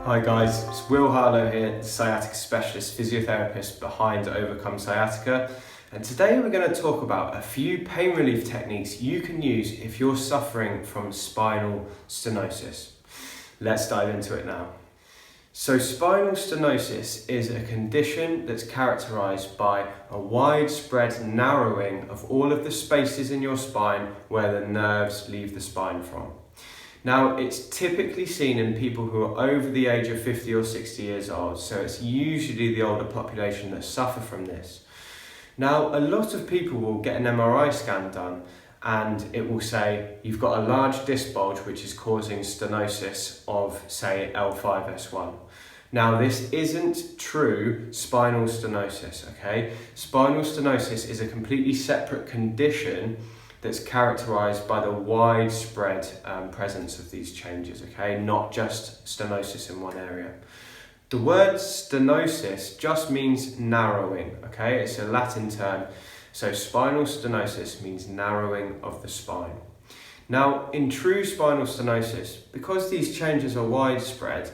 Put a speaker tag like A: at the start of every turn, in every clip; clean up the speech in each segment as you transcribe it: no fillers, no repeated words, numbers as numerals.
A: Hi guys, it's Will Harlow here, sciatica specialist physiotherapist behind Overcome Sciatica, and today we're going to talk about a few pain relief techniques you can use if you're suffering from spinal stenosis. Let's dive into it now. So spinal stenosis is a condition that's characterised by a widespread narrowing of all of the spaces in your spine where the nerves leave the spine from. Now, it's typically seen in people who are over the age of 50 or 60 years old, so it's usually the older population that suffer from this. Now, a lot of people will get an MRI scan done and it will say you've got a large disc bulge which is causing stenosis of, say, L5-S1. Now, this isn't true spinal stenosis, okay? Spinal stenosis is a completely separate condition that's characterised by the widespread presence of these changes, okay? Not just stenosis in one area. The word stenosis just means narrowing, okay? It's a Latin term. So spinal stenosis means narrowing of the spine. Now, in true spinal stenosis, because these changes are widespread,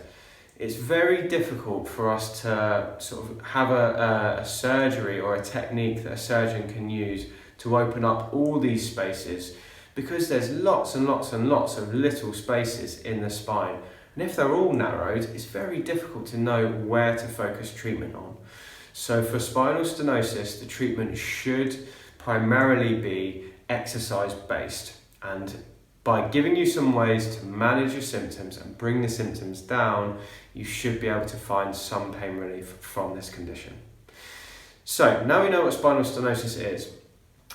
A: it's very difficult for us to sort of have a surgery or a technique that a surgeon can use to open up all these spaces, because there's lots and lots and lots of little spaces in the spine. And if they're all narrowed, it's very difficult to know where to focus treatment on. So for spinal stenosis, the treatment should primarily be exercise-based. And by giving you some ways to manage your symptoms and bring the symptoms down, you should be able to find some pain relief from this condition. So now we know what spinal stenosis is.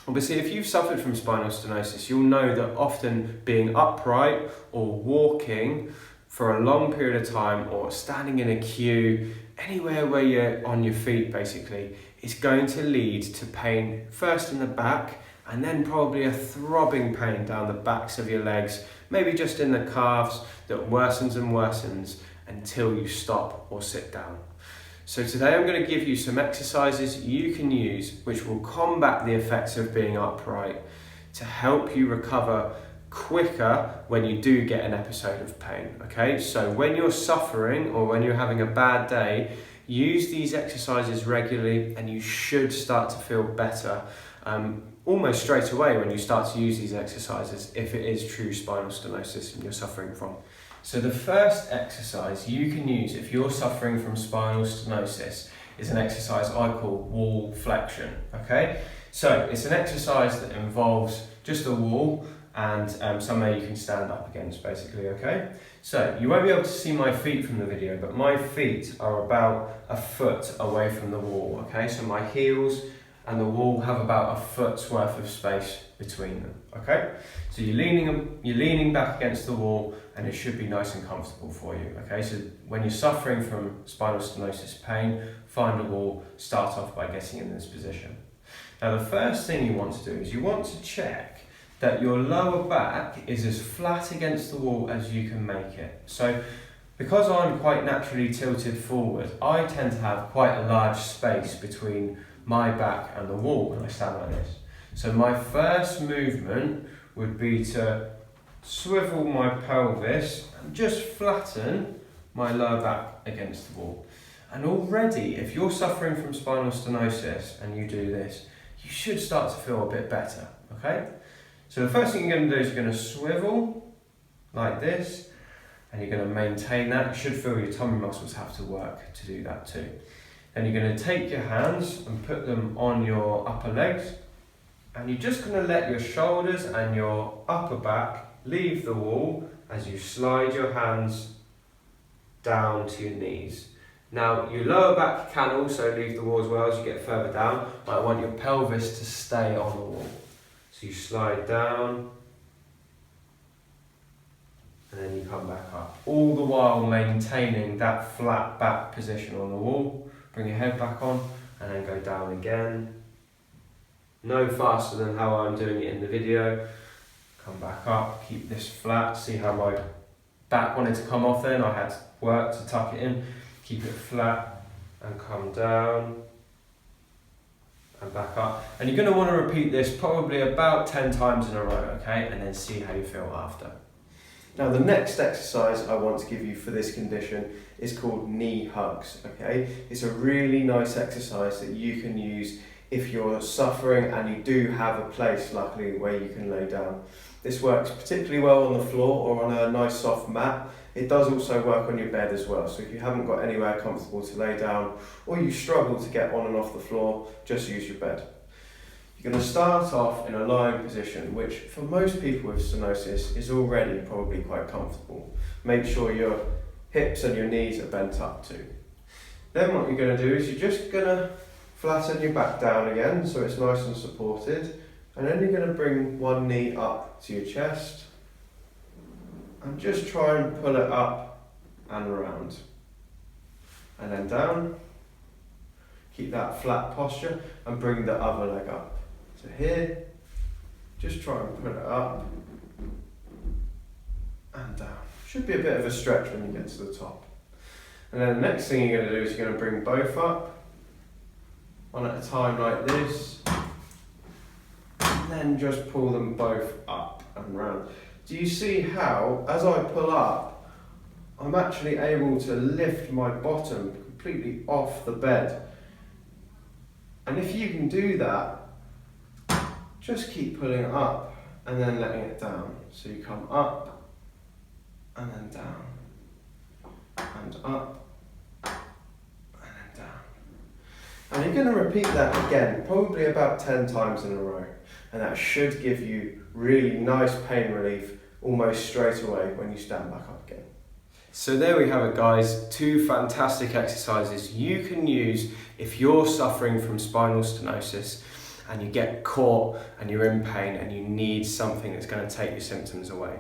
A: Obviously, if you've suffered from spinal stenosis, you'll know that often being upright or walking for a long period of time or standing in a queue, anywhere where you're on your feet basically, is going to lead to pain first in the back and then probably a throbbing pain down the backs of your legs, maybe just in the calves, that worsens and worsens until you stop or sit down. So today I'm going to give you some exercises you can use which will combat the effects of being upright to help you recover quicker when you do get an episode of pain, okay? So when you're suffering or when you're having a bad day, use these exercises regularly and you should start to feel better almost straight away when you start to use these exercises if it is true spinal stenosis and you're suffering from. So the first exercise you can use if you're suffering from spinal stenosis is an exercise I call wall flexion, okay? So it's an exercise that involves just a wall and somewhere you can stand up against basically, okay? So you won't be able to see my feet from the video, but my feet are about a foot away from the wall, okay? So my heels and the wall have about a foot's worth of space between them, okay? So you're leaning back against the wall and it should be nice and comfortable for you, okay? So when you're suffering from spinal stenosis pain, find a wall, start off by getting in this position. Now the first thing you want to do is you want to check that your lower back is as flat against the wall as you can make it. So because I'm quite naturally tilted forward, I tend to have quite a large space between my back and the wall when I stand like this. So my first movement would be to swivel my pelvis and just flatten my lower back against the wall. And already, if you're suffering from spinal stenosis and you do this, you should start to feel a bit better, okay? So the first thing you're going to do is you're going to swivel like this and you're going to maintain that. You should feel your tummy muscles have to work to do that too. Then you're going to take your hands and put them on your upper legs, and you're just going to let your shoulders and your upper back leave the wall as you slide your hands down to your knees. Now your lower back can also leave the wall as well as you get further down, but I want your pelvis to stay on the wall. So you slide down and then you come back up, all the while maintaining that flat back position on the wall. Bring your head back on and then go down again. No faster than how I'm doing it in the video. Come back up, keep this flat. See how my back wanted to come off then? I had to work to tuck it in. Keep it flat and come down and back up. And you're going to want to repeat this probably about 10 times in a row, okay? And then see how you feel after. Now the next exercise I want to give you for this condition is called knee hugs, okay? It's a really nice exercise that you can use if you're suffering and you do have a place, luckily, where you can lay down. This works particularly well on the floor or on a nice soft mat. It does also work on your bed as well, so if you haven't got anywhere comfortable to lay down or you struggle to get on and off the floor, just use your bed. You're going to start off in a lying position, which for most people with stenosis is already probably quite comfortable. Make sure your hips and your knees are bent up too. Then what you're going to do is you're just going to flatten your back down again so it's nice and supported, and then you're going to bring one knee up to your chest and just try and pull it up and around, and then down. Keep that flat posture and bring the other leg up. So here, just try and put it up and down. Should be a bit of a stretch when you get to the top. And then the next thing you're going to do is you're going to bring both up, one at a time like this, and then just pull them both up and round. Do you see how, as I pull up, I'm actually able to lift my bottom completely off the bed? And if you can do that, just keep pulling it up and then letting it down. So you come up and then down, and up and then down. And you're going to repeat that again, probably about 10 times in a row. And that should give you really nice pain relief almost straight away when you stand back up again. So there we have it, guys. 2 fantastic exercises you can use if you're suffering from spinal stenosis and you get caught and you're in pain and you need something that's going to take your symptoms away.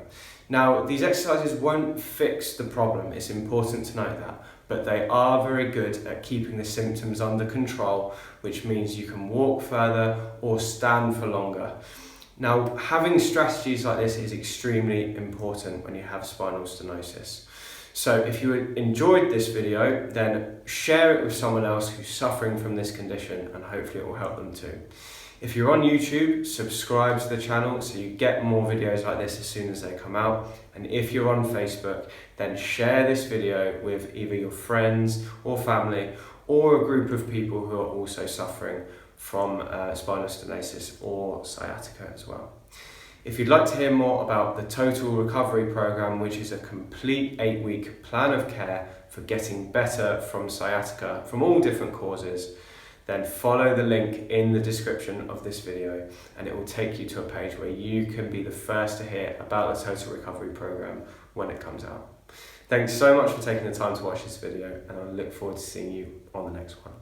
A: Now, these exercises won't fix the problem, it's important to note that, but they are very good at keeping the symptoms under control, which means you can walk further or stand for longer. Now, having strategies like this is extremely important when you have spinal stenosis. So if you enjoyed this video, then share it with someone else who's suffering from this condition, and hopefully it will help them too. If you're on YouTube, subscribe to the channel so you get more videos like this as soon as they come out. And if you're on Facebook, then share this video with either your friends or family or a group of people who are also suffering from spinal stenosis or sciatica as well. If you'd like to hear more about the Total Recovery Program, which is a complete 8-week plan of care for getting better from sciatica from all different causes, then follow the link in the description of this video and it will take you to a page where you can be the first to hear about the Total Recovery Program when it comes out. Thanks so much for taking the time to watch this video, and I look forward to seeing you on the next one.